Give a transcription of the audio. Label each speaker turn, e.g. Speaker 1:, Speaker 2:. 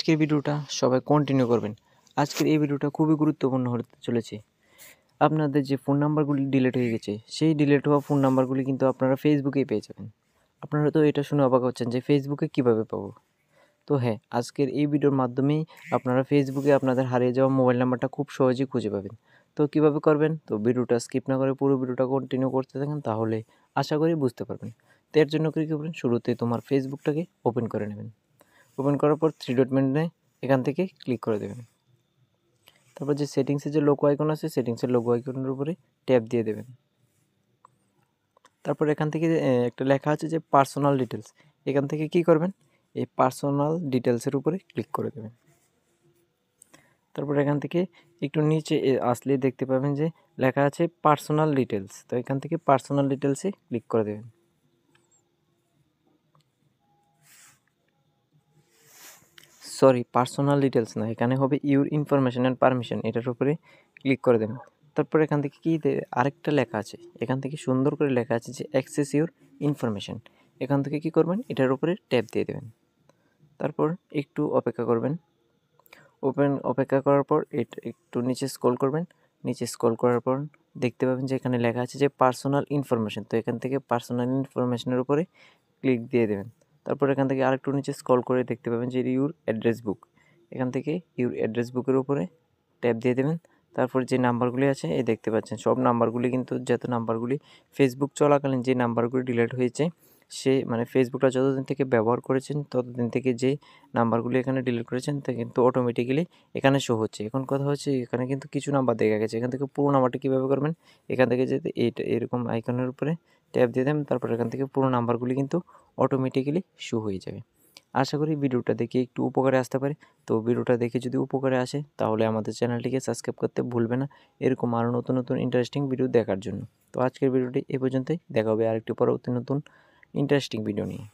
Speaker 1: আজকের ভিডিওটা সবাই কন্টিনিউ করবেন। আজকের এই ভিডিওটা খুবই গুরুত্বপূর্ণ হতে চলেছে। আপনাদের যে ফোন নাম্বারগুলি ডিলিট হয়ে গেছে, সেই ডিলিট হওয়া ফোন নাম্বারগুলি কিন্তু আপনারা ফেসবুকেই পেয়ে যাবেন। আপনারা তো এটা শুনে অবাক হচ্ছেন যে ফেসবুকে কীভাবে পাবো? তো হ্যাঁ, আজকের এই ভিডিওর মাধ্যমেই আপনারা ফেসবুকে আপনাদের হারিয়ে যাওয়া মোবাইল নাম্বারটা খুব সহজেই খুঁজে পাবেন। তো কীভাবে করবেন? তো ভিডিওটা স্কিপ না করে পুরো ভিডিওটা কন্টিনিউ করতে থাকেন, তাহলে আশা করি বুঝতে পারবেন। তো এর জন্য কী করবেন? শুরুতে তোমার ফেসবুকটাকে ওপেন করে নেবেন। ওপেন করার পর থ্রি ডট মেনুতে এখান থেকে ক্লিক করে দেবেন। তারপর যে সেটিংসের যে লোগো আইকন আছে, সেটিংসের লোগো আইকনের উপরে ট্যাপ দিয়ে দেবেন। তারপর এখান থেকে একটা লেখা আছে যে পার্সোনাল ডিটেলস, এখান থেকে কি করবেন? এই পার্সোনাল ডিটেলসের উপরে ক্লিক করে দেবেন। তারপর এখান থেকে একটু নিচে আসলেই দেখতে পাবেন যে লেখা আছে পার্সোনাল ডিটেলস, তো এখান থেকে পার্সোনাল ডিটেলসে ক্লিক করে দেবেন। সরি, পার্সোনাল ডিটেলস না, এখানে হবে ইউর ইনফরমেশন অ্যান্ড পারমিশন, এটার উপরে ক্লিক করে দেবেন। তারপর এখান থেকে কি আরেকটা লেখা আছে, এখান থেকে সুন্দর করে লেখা আছে যে অ্যাক্সেস ইউর ইনফরমেশন, এখান থেকে কি করবেন? এটার উপরে ট্যাপ দিয়ে দেবেন। তারপর একটু অপেক্ষা করবেন। অপেক্ষা করার পর এটা একটু নিচে স্ক্রল করবেন। নিচে স্ক্রল করার পর দেখতে পাবেন যে এখানে লেখা আছে যে পার্সোনাল ইনফরমেশন, তো এখান থেকে পার্সোনাল ইনফরমেশনের উপরে ক্লিক দিয়ে দেবেন। তারপর এখান থেকে আরেকটু নিচে স্ক্রল করে দেখতে পাবেন যে ইউর অ্যাড্রেস বুক, এখান থেকে ইউর অ্যাড্রেস বুকের উপরে ট্যাপ দিয়ে দেবেন। তারপর যে নাম্বারগুলি আছে এই দেখতে পাচ্ছেন, সব নাম্বারগুলি কিন্তু যত নাম্বারগুলি ফেসবুক চলাকালীন যে নাম্বারগুলি ডিলিট হয়েছে, সে মানে ফেসবুকটা যতদিন থেকে ব্যবহার করেছেন ততদিন থেকে যে নাম্বারগুলি এখানে ডিলিট করেছেন তা কিন্তু অটোমেটিক্যালি এখানে শো হচ্ছে। এখন কথা হচ্ছে এখানে কিন্তু কিছু নাম্বার দেখা গেছে, এখান থেকে পুরো নাম্বারটা কীভাবে করবেন? এখান থেকে যদি এইটা এরকম আইকনের উপরে ট্যাপ দিয়ে দেন, তারপর এখান থেকে পুরো নাম্বারগুলি কিন্তু অটোমেটিক্যালি শো হয়ে যাবে। আশা করি ভিডিওটা দেখে একটু উপকারে আসতে পারে। তো ভিডিওটা দেখে যদি উপকারে আসে তাহলে আমাদের চ্যানেলটিকে সাবস্ক্রাইব করতে ভুলবে না, এরকম আরও নতুন নতুন ইন্টারেস্টিং ভিডিও দেখার জন্য। তো আজকের ভিডিওটি এ পর্যন্তই, দেখা হবে আরেকটি পরবর্তী নতুন ইন্টারেস্টিং ভিডিও নিয়ে।